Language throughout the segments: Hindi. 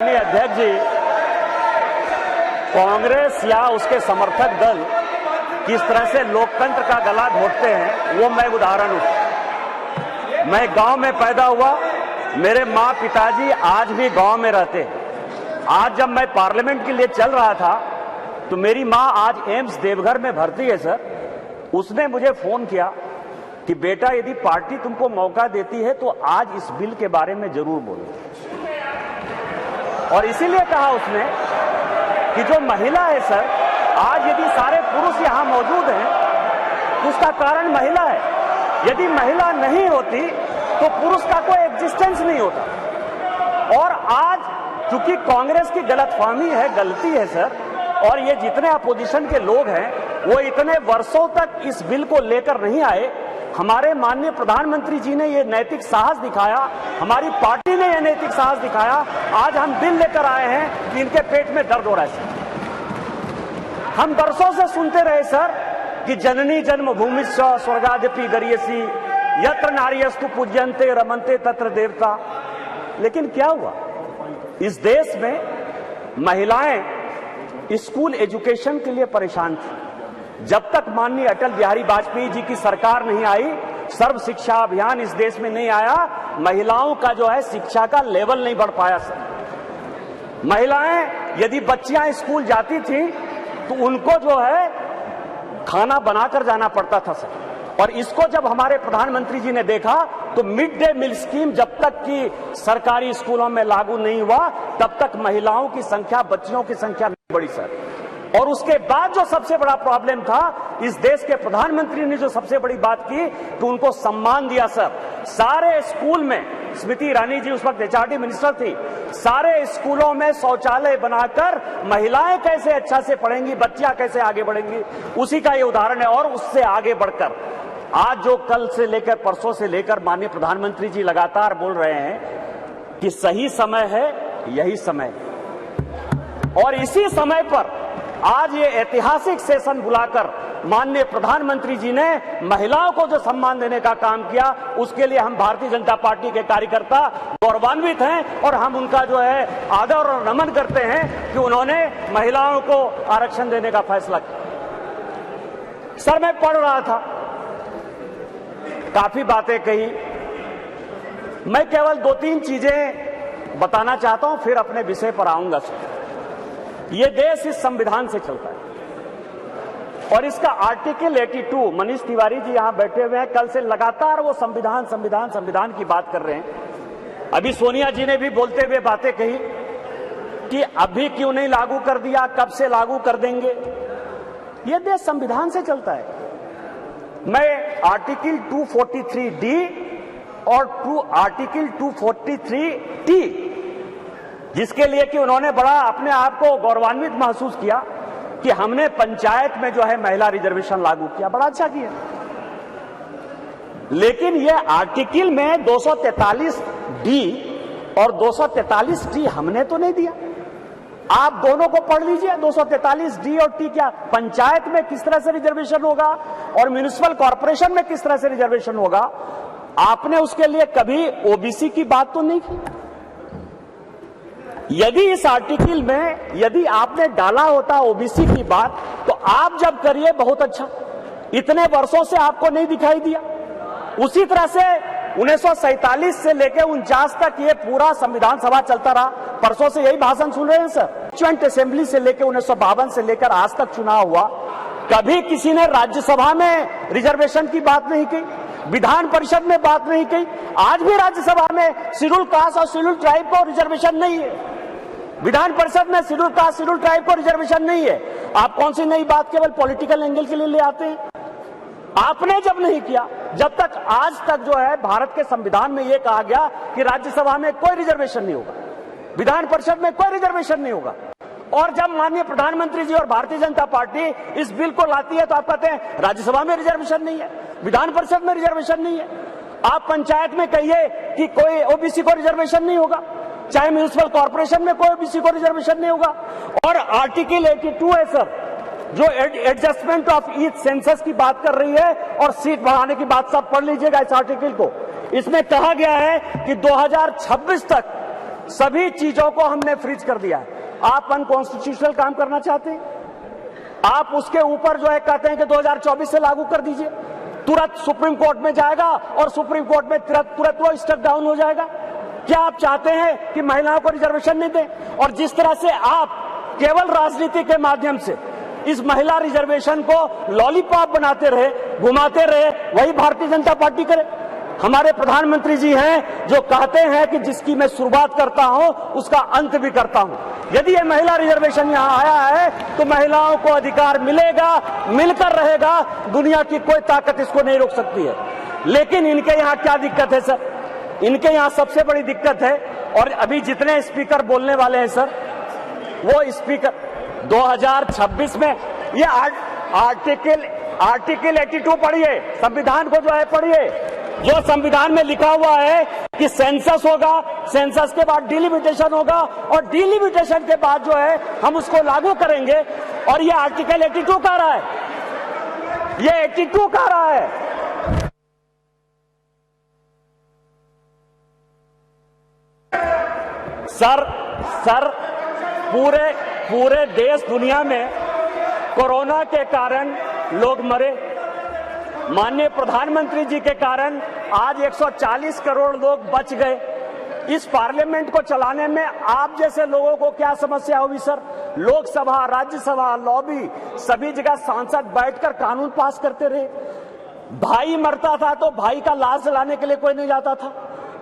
अध्यक्ष जी, कांग्रेस या उसके समर्थक दल किस तरह से लोकतंत्र का गला घोटते हैं वो मैं उदाहरण हूं। मैं गांव में पैदा हुआ, मेरे माँ पिताजी आज भी गांव में रहते हैं। आज जब मैं पार्लियामेंट के लिए चल रहा था तो मेरी माँ आज एम्स देवघर में भर्ती है सर। उसने मुझे फोन किया कि बेटा यदि पार्टी तुमको मौका देती है तो आज इस बिल के बारे में जरूर बोलो। और इसीलिए कहा उसने कि जो महिला है सर, आज यदि सारे पुरुष यहां मौजूद हैं तो उसका कारण महिला है। यदि महिला नहीं होती तो पुरुष का कोई एग्जिस्टेंस नहीं होता। और आज चूंकि कांग्रेस की गलतफहमी है, गलती है सर, और ये जितने अपोजिशन के लोग हैं वो इतने वर्षों तक इस बिल को लेकर नहीं आए। हमारे माननीय प्रधानमंत्री जी ने ये नैतिक साहस दिखाया, हमारी पार्टी ने ये नैतिक साहस दिखाया। आज हम बिल लेकर आए हैं कि इनके पेट में दर्द हो रहा है सर। हम वर्षों से सुनते रहे सर कि जननी जन्मभूमिश्च स्वर्गादपि गरीयसी, यत्र नार्यस्तु पूज्यन्ते रमन्ते तत्र देवता। लेकिन क्या हुआ, इस देश में महिलाएं स्कूल एजुकेशन के लिए परेशान थी। जब तक माननीय अटल बिहारी वाजपेयी जी की सरकार नहीं आई, सर्व शिक्षा अभियान इस देश में नहीं आया, महिलाओं का जो है शिक्षा का लेवल नहीं बढ़ पाया सर। महिलाएं यदि बच्चियां स्कूल जाती थी तो उनको जो है खाना बनाकर जाना पड़ता था सर। और इसको जब हमारे प्रधानमंत्री जी ने देखा तो मिड डे मील स्कीम जब तक कि सरकारी स्कूलों में लागू नहीं हुआ तब तक महिलाओं की संख्या, बच्चियों की संख्या नहीं बढ़ी सर। और उसके बाद जो सबसे बड़ा प्रॉब्लम था, इस देश के प्रधानमंत्री ने जो सबसे बड़ी बात की कि उनको सम्मान दिया सर। सारे स्कूल में, स्मृति ईरानी जी उस वक्त एचआरडी मिनिस्टर थी, सारे स्कूलों में शौचालय बनाकर महिलाएं कैसे अच्छा से पढ़ेंगी, बच्चियां कैसे आगे बढ़ेंगी, उसी का ये उदाहरण है। और उससे आगे बढ़कर आज जो कल से लेकर परसों से लेकर माननीय प्रधानमंत्री जी लगातार बोल रहे हैं कि सही समय है, यही समय है। और इसी समय पर आज ये ऐतिहासिक सेशन बुलाकर माननीय प्रधानमंत्री जी ने महिलाओं को जो सम्मान देने का काम किया, उसके लिए हम भारतीय जनता पार्टी के कार्यकर्ता गौरवान्वित हैं। और हम उनका जो है आदर और नमन करते हैं कि उन्होंने महिलाओं को आरक्षण देने का फैसला किया। सर मैं पढ़ रहा था, काफी बातें कही, मैं केवल 2-3 चीजें बताना चाहता हूं, फिर अपने विषय पर आऊंगा सर। ये देश इस संविधान से चलता है और इसका आर्टिकल 82, मनीष तिवारी जी यहां बैठे हुए हैं, कल से लगातार वो संविधान संविधान संविधान की बात कर रहे हैं। अभी सोनिया जी ने भी बोलते हुए बातें कही कि अभी क्यों नहीं लागू कर दिया, कब से लागू कर देंगे। ये देश संविधान से चलता है। मैं आर्टिकल 243D और आर्टिकल 243T, जिसके लिए कि उन्होंने बड़ा अपने आप को गौरवान्वित महसूस किया कि हमने पंचायत में जो है महिला रिजर्वेशन लागू किया, बड़ा अच्छा किया। लेकिन यह आर्टिकल में 243D और 243T हमने तो नहीं दिया। आप दोनों को पढ़ लीजिए, 243D और T क्या पंचायत में किस तरह से रिजर्वेशन होगा और म्युनिसिपल कॉर्पोरेशन में किस तरह से रिजर्वेशन होगा। आपने उसके लिए कभी ओबीसी की बात तो नहीं की। यदि इस आर्टिकल में यदि आपने डाला होता ओबीसी की बात तो आप जब करिए बहुत अच्छा, इतने वर्षों से आपको नहीं दिखाई दिया। उसी तरह से 1947 से लेकर 49 तक ये पूरा संविधान सभा चलता रहा। परसों से यही भाषण सुन रहे हैं सर। ज्वाइंट असेंबली से लेकर 1952 से लेकर आज तक चुनाव हुआ, कभी किसी ने राज्यसभा में रिजर्वेशन की बात नहीं की, विधान परिषद में बात नहीं की। आज भी राज्यसभा में शेड्यूल कास्ट और शेड्यूल ट्राइब को रिजर्वेशन नहीं है, विधान परिषद में शेड्यूल कास्ट शेड्यूल ट्राइब को रिजर्वेशन नहीं है। आप कौन सी नई बात केवल पॉलिटिकल एंगल के लिए ले आते हैं। आपने जब नहीं किया, जब तक आज तक जो है भारत के संविधान में यह कहा गया कि राज्यसभा में कोई रिजर्वेशन नहीं होगा, विधान परिषद में कोई रिजर्वेशन नहीं होगा। और जब माननीय प्रधानमंत्री जी और भारतीय जनता पार्टी इस बिल को लाती है तो आप कहते हैं राज्यसभा में रिजर्वेशन नहीं है, विधान परिषद में रिजर्वेशन नहीं है। आप पंचायत में कहिए कि कोई ओबीसी को रिजर्वेशन नहीं होगा, चाहे म्युनिसिपल कॉर्पोरेशन में कोई ओबीसी को रिजर्वेशन नहीं होगा। और आर्टिकल 82 है सर, जो एडजस्टमेंट ऑफ ईच सेंसस की बात कर रही है और सीट बढ़ाने की बात, सब पढ़ लीजिएगा इस आर्टिकल को। इसमें कहा गया है कि 2026 तक सभी चीजों को हमने फ्रीज कर दिया है। आप अनकॉन्स्टिट्यूशनल काम करना चाहते हैं, आप उसके ऊपर जो है कहते हैं कि 2024 से लागू कर दीजिए, तुरंत सुप्रीम कोर्ट में जाएगा और सुप्रीम कोर्ट में तुरंत वो स्टेप डाउन हो जाएगा। क्या आप चाहते हैं कि महिलाओं को रिजर्वेशन नहीं दें? और जिस तरह से आप केवल राजनीति के माध्यम से इस महिला रिजर्वेशन को लॉलीपॉप बनाते रहे, घुमाते रहे, वही भारतीय जनता पार्टी करे। हमारे प्रधानमंत्री जी हैं जो कहते हैं कि जिसकी मैं शुरुआत करता हूं उसका अंत भी करता हूं। यदि ये महिला रिजर्वेशन यहां आया है तो महिलाओं को अधिकार मिलेगा, मिलकर रहेगा, दुनिया की कोई ताकत इसको नहीं रोक सकती है। लेकिन इनके यहां क्या दिक्कत है सर? इनके यहां सबसे बड़ी दिक्कत है, और अभी जितने स्पीकर बोलने वाले हैं सर, वो स्पीकर 2026 में ये आर्टिकल 82 पढ़िए, संविधान को जो है पढ़िए, जो संविधान में लिखा हुआ है कि सेंसस होगा, सेंसस के बाद डिलिमिटेशन होगा, और डिलिमिटेशन के बाद जो है हम उसको लागू करेंगे। और ये आर्टिकल 82 कह रहा है, ये 82 कह रहा है। सर पूरे देश दुनिया में कोरोना के कारण लोग मरे, माननीय प्रधानमंत्री जी के कारण आज 140 करोड़ लोग बच गए। इस पार्लियामेंट को चलाने में आप जैसे लोगों को क्या समस्या हुई सर? लोकसभा, राज्यसभा, लॉबी, सभी जगह सांसद बैठकर कानून पास करते रहे। भाई मरता था तो भाई का लाश जलाने के लिए कोई नहीं जाता था,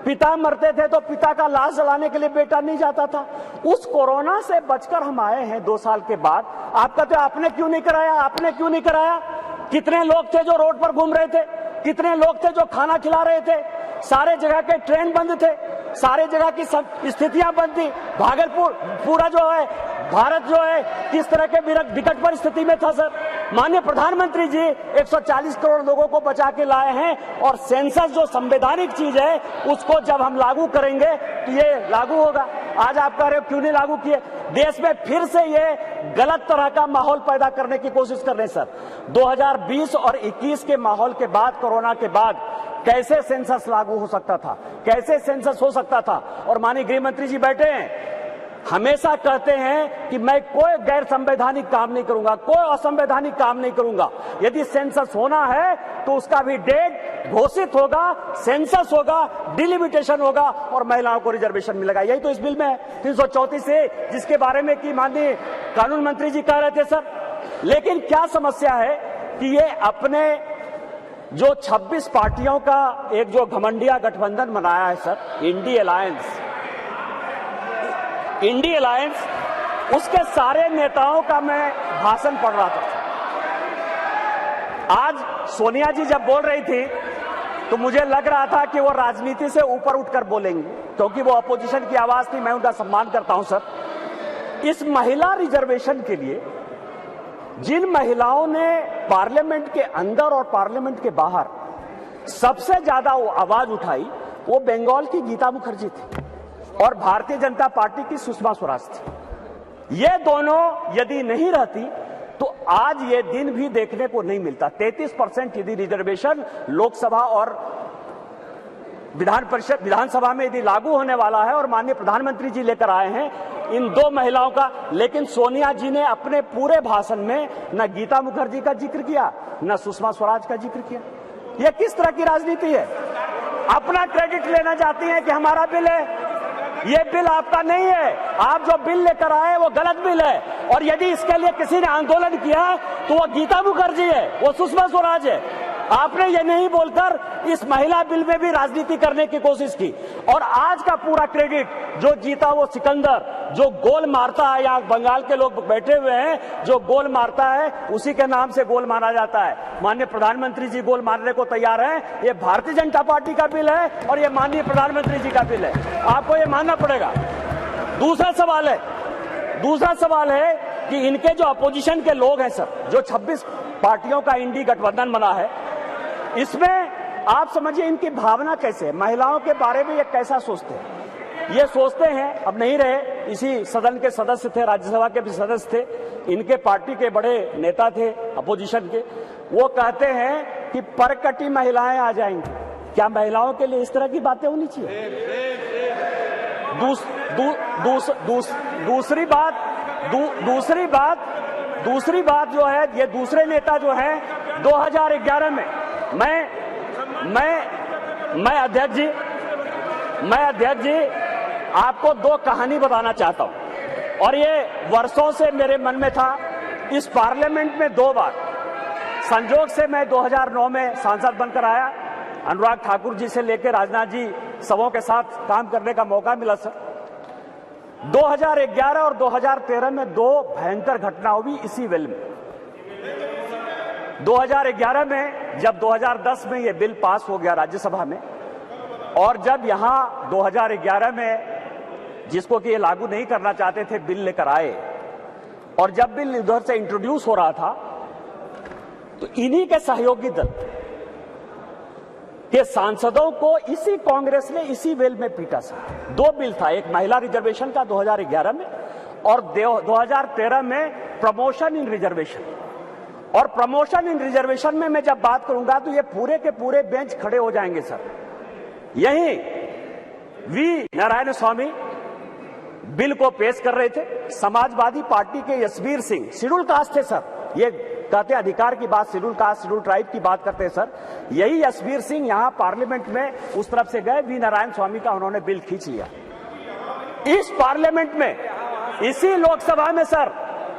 पिता मरते थे तो पिता का लाश जलाने के लिए बेटा नहीं जाता था। उस कोरोना से बचकर हम आए हैं 2 साल के बाद। आप कहते हो आपने क्यों नहीं कराया, आपने क्यों नहीं कराया? कितने लोग थे जो रोड पर घूम रहे थे, कितने लोग थे जो खाना खिला रहे थे, सारे जगह के ट्रेन बंद थे, सारे जगह की स्थितियां बंद थी। भागलपुर पूरा जो है भारत जो है किस तरह के विकट परिस्थिति में था सर? माननीय प्रधानमंत्री जी 140 करोड़ लोगों को बचा के लाए हैं, और सेंसस जो संवैधानिक चीज है उसको जब हम लागू करेंगे तो ये लागू होगा। आज आप कह रहे हो क्यों नहीं लागू किए? देश में फिर से ये गलत तरह का माहौल पैदा करने की कोशिश कर रहे हैं सर। 2020 और 21 के माहौल के बाद, कोरोना के बाद कैसे सेंसस लागू हो सकता था, कैसे सेंसस हो सकता था? और माननीय गृह मंत्री जी बैठे हैं, हमेशा कहते हैं कि मैं कोई गैर संवैधानिक काम नहीं करूंगा, कोई असंवैधानिक काम नहीं करूंगा। यदि सेंसस होना है तो उसका भी डेट घोषित होगा, सेंसस होगा, डिलिमिटेशन होगा और महिलाओं को रिजर्वेशन मिलेगा। यही तो इस बिल में है 334 से, जिसके बारे में कि माननीय कानून मंत्री जी कह रहे थे सर। लेकिन क्या समस्या है कि ये अपने जो 26 पार्टियों का एक जो घमंडिया गठबंधन बनाया है सर, इंडी अलायंस, उसके सारे नेताओं का मैं भाषण पढ़ रहा था। आज सोनिया जी जब बोल रही थी तो मुझे लग रहा था कि वो राजनीति से ऊपर उठकर बोलेंगी, क्योंकि वो अपोजिशन की आवाज थी। मैं उनका सम्मान करता हूं सर। इस महिला रिजर्वेशन के लिए जिन महिलाओं ने पार्लियामेंट के अंदर और पार्लियामेंट के बाहर सबसे ज्यादा आवाज उठाई, वो बंगाल की गीता मुखर्जी थी और भारतीय जनता पार्टी की सुषमा स्वराज थी। ये दोनों यदि नहीं रहती तो आज ये दिन भी देखने को नहीं मिलता। 33% यदि रिजर्वेशन लोकसभा और विधानसभा में यदि लागू होने वाला है और माननीय प्रधानमंत्री जी लेकर आए हैं इन 2 महिलाओं का, लेकिन सोनिया जी ने अपने पूरे भाषण में न गीता मुखर्जी का जिक्र किया, न सुषमा स्वराज का जिक्र किया। यह किस तरह की राजनीति है? अपना क्रेडिट लेना चाहती हैं कि हमारा बिल है। ये बिल आपका नहीं है, आप जो बिल लेकर आए वो गलत बिल है। और यदि इसके लिए किसी ने आंदोलन किया तो वो गीता मुखर्जी है, वो सुषमा स्वराज है। आपने ये नहीं बोलकर इस महिला बिल में भी राजनीति करने की कोशिश की। और आज का पूरा क्रेडिट जो जीता वो सिकंदर, जो गोल मारता है, यहाँ बंगाल के लोग बैठे हुए हैं, जो गोल मारता है उसी के नाम से गोल मारा जाता है। माननीय प्रधानमंत्री जी गोल मारने को तैयार हैं। ये भारतीय जनता पार्टी का बिल है और ये माननीय प्रधानमंत्री जी का बिल है, आपको ये मानना पड़ेगा। दूसरा सवाल है कि इनके जो अपोजिशन के लोग हैं सर, जो 26 पार्टियों का इंडी गठबंधन बना है, इसमें आप समझिए इनकी भावना कैसे है, महिलाओं के बारे में ये कैसा सोचते हैं? ये सोचते हैं, अब नहीं रहे, इसी सदन के सदस्य थे, राज्यसभा के भी सदस्य थे, इनके पार्टी के बड़े नेता थे अपोजिशन के, वो कहते हैं कि परकटी महिलाएं आ जाएंगी। क्या महिलाओं के लिए इस तरह की बातें होनी चाहिए? दूसरी बात जो है, ये दूसरे नेता जो है 2011 में मैं अध्यक्ष जी आपको दो कहानी बताना चाहता हूं, और ये वर्षों से मेरे मन में था। इस पार्लियामेंट में 2 बार संजोग से मैं 2009 में सांसद बनकर आया, अनुराग ठाकुर जी से लेकर राजनाथ जी सबों के साथ काम करने का मौका मिला सर। 2011 और 2013 में 2 भयंकर घटना हुई इसी बिल में। 2011 में जब 2010 में ये बिल पास हो गया राज्यसभा में, और जब यहां 2011 में जिसको कि ये लागू नहीं करना चाहते थे बिल लेकर आए, और जब बिल उधर से इंट्रोड्यूस हो रहा था तो इन्हीं के सहयोगी दल के सांसदों को इसी कांग्रेस ने इसी बिल में पीटा सर। 2 बिल था, एक महिला रिजर्वेशन का 2011 में, और 2013 में प्रमोशन इन रिजर्वेशन। और प्रमोशन इन रिजर्वेशन में मैं जब बात करूंगा तो ये पूरे के पूरे बेंच खड़े हो जाएंगे सर। यही वी नारायण स्वामी बिल को पेश कर रहे थे, समाजवादी पार्टी के यशवीर सिंह, शेड्यूल कास्ट थे सर, ये कहते अधिकार की बात, शेड्यूल कास्ट शेड्यूल ट्राइब की बात करते हैं सर। यही यशवीर सिंह यहां पार्लियामेंट में उस तरफ से गए, वी नारायण स्वामी का उन्होंने बिल खींच लिया। इस पार्लियामेंट में, इसी लोकसभा में सर,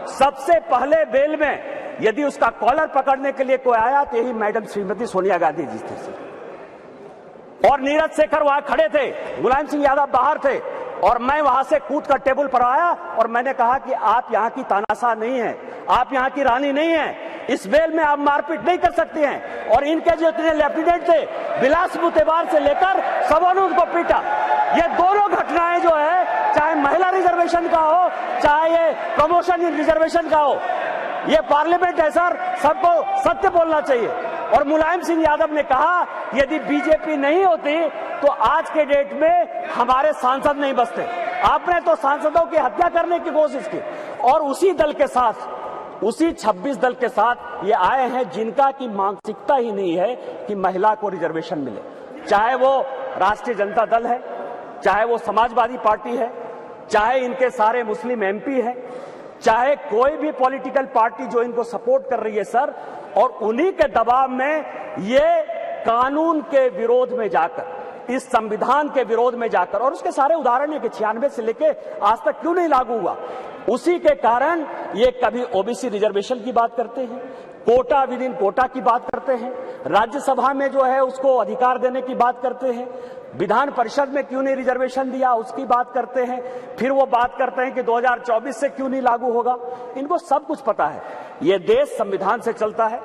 सबसे पहले बिल में यदि उसका कॉलर पकड़ने के लिए कोई आया तो यही मैडम श्रीमती सोनिया गांधी जी थे सर। और नीरज शेखर वहां खड़े थे, मुलायम सिंह यादव बाहर थे, और मैं वहां से कूद कर टेबल पर आया और मैंने कहा कि आप यहां की तानाशाह नहीं है, आप यहां की रानी नहीं है, इस बेल में आप मारपीट नहीं कर सकती हैं। और इनके जो इतने लेफ्टिनेंट थे, बिलास बुतेवार से लेकर सबों ने उनको पीटा। ये दोनों घटनाएं जो है, चाहे महिला रिजर्वेशन का हो, चाहे ये प्रमोशन इन रिजर्वेशन का हो, ये पार्लियामेंट है सर, सबको सत्य बोलना चाहिए। और मुलायम सिंह यादव ने कहा यदि बीजेपी नहीं होती तो आज के डेट में हमारे सांसद नहीं बचते। आपने तो सांसदों की हत्या करने की कोशिश की, और उसी दल के साथ, उसी 26 दल के साथ ये आए हैं जिनका की मानसिकता ही नहीं है कि महिला को रिजर्वेशन मिले। चाहे वो राष्ट्रीय जनता दल है, चाहे वो समाजवादी पार्टी है, चाहे इनके सारे मुस्लिम एमपी है, चाहे कोई भी पॉलिटिकल पार्टी जो इनको सपोर्ट कर रही है सर, और उन्हीं के दबाव में ये कानून के विरोध में जाकर, इस संविधान के विरोध में जाकर, और उसके सारे उदाहरण है कि 96 से लेके आज तक क्यों नहीं लागू हुआ, उसी के कारण ये कभी ओबीसी रिजर्वेशन की बात करते हैं, कोटा विद इन कोटा की बात करते हैं, राज्यसभा में जो है उसको अधिकार देने की बात करते हैं, विधान परिषद में क्यों नहीं रिजर्वेशन दिया उसकी बात करते हैं, फिर वो बात करते हैं कि 2024 से क्यों नहीं लागू होगा। इनको सब कुछ पता है, ये देश संविधान से चलता है।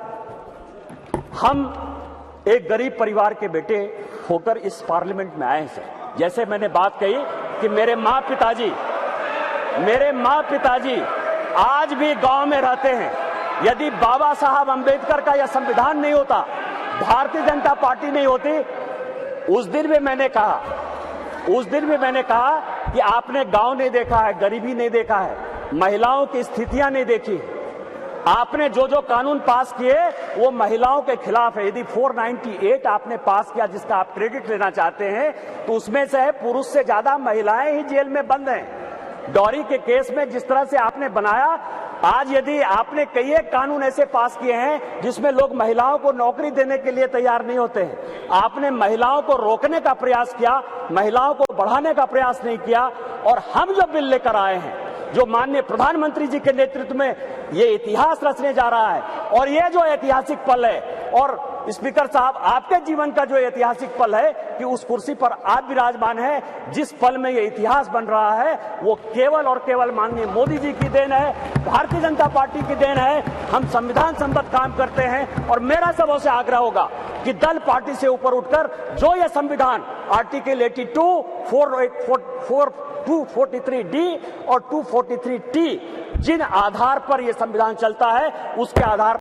हम एक गरीब परिवार के बेटे होकर इस पार्लियामेंट में आए हैं सर। जैसे मैंने बात कही कि मेरे माँ पिताजी आज भी गांव में रहते हैं। यदि बाबा साहब अंबेडकर का यह संविधान नहीं होता, भारतीय जनता पार्टी नहीं होती, उस दिन भी मैंने कहा कि आपने गांव नहीं देखा है, गरीबी नहीं देखा है, महिलाओं की स्थितियां नहीं देखी। आपने जो जो कानून पास किए वो महिलाओं के खिलाफ है। यदि 498 आपने पास किया जिसका आप क्रेडिट लेना चाहते हैं, तो उसमें से है पुरुष से ज्यादा महिलाएं ही जेल में बंद हैं। डॉरी के केस में जिस तरह से आपने बनाया, आज यदि आपने कई एक कानून ऐसे पास किए हैं जिसमें लोग महिलाओं को नौकरी देने के लिए तैयार नहीं होते हैं, आपने महिलाओं को रोकने का प्रयास किया, महिलाओं को बढ़ाने का प्रयास नहीं किया। और हम जो बिल लेकर आए हैं, जो माननीय प्रधानमंत्री जी के नेतृत्व में ये इतिहास रचने जा रहा है, और ये जो ऐतिहासिक पल है, और स्पीकर साहब आपके जीवन का जो ऐतिहासिक पल है कि उस कुर्सी पर आप विराजमान हैं, जिस पल में ये इतिहास बन रहा है वो केवल और केवल माननीय मोदी जी की देन है, भारतीय जनता पार्टी की देन है। हम संविधान सम्मत काम करते हैं, और मेरा सबों से आग्रह होगा कि दल पार्टी से ऊपर उठकर जो ये संविधान आर्टिकल 82, 243D और 243T जिन आधार पर यह संविधान चलता है, उसके आधार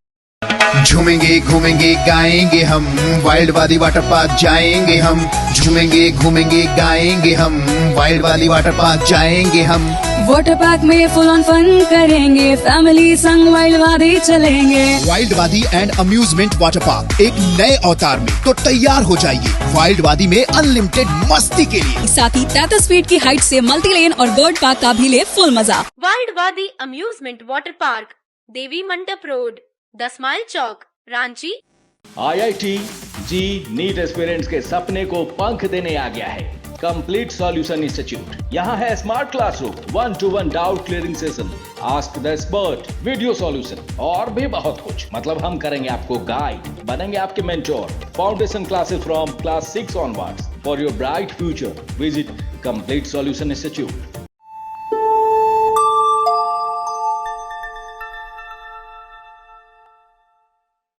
झूमेंगे घूमेंगे गाएंगे हम, वाइल्ड वादी वाटर पार्क जाएंगे हम। झूमेंगे घूमेंगे गाएंगे हम, वाइल्ड वाली वाटर पार्क जाएंगे हम। वाटर पार्क में फुल ऑन फन करेंगे, फैमिली संग वाइल्ड वादी चलेंगे। वाइल्ड वादी एंड अम्यूजमेंट वाटर पार्क एक नए अवतार में, तो तैयार हो जाइए वाइल्ड वादी में अनलिमिटेड मस्ती के लिए। साथ ही 33 फीट की हाइट से मल्टी लेन और बर्ड पार्क का भी ले फुल मजा। वाइल्ड वादी अम्यूजमेंट वाटर पार्क, देवी मंडप रोड, 10 माइल चौक, रांची। IIT जी नीट एस्पिरेंट्स के सपने को पंख देने आ गया है कंप्लीट सॉल्यूशन इंस्टीट्यूट। यहाँ है smart classroom, 1-to-1 doubt clearing session, ask the expert, video solution और भी बहुत कुछ। मतलब हम करेंगे आपको गाइड, बनेंगे आपके mentor. Foundation classes from class 6 onwards for your bright future. Visit complete solution institute.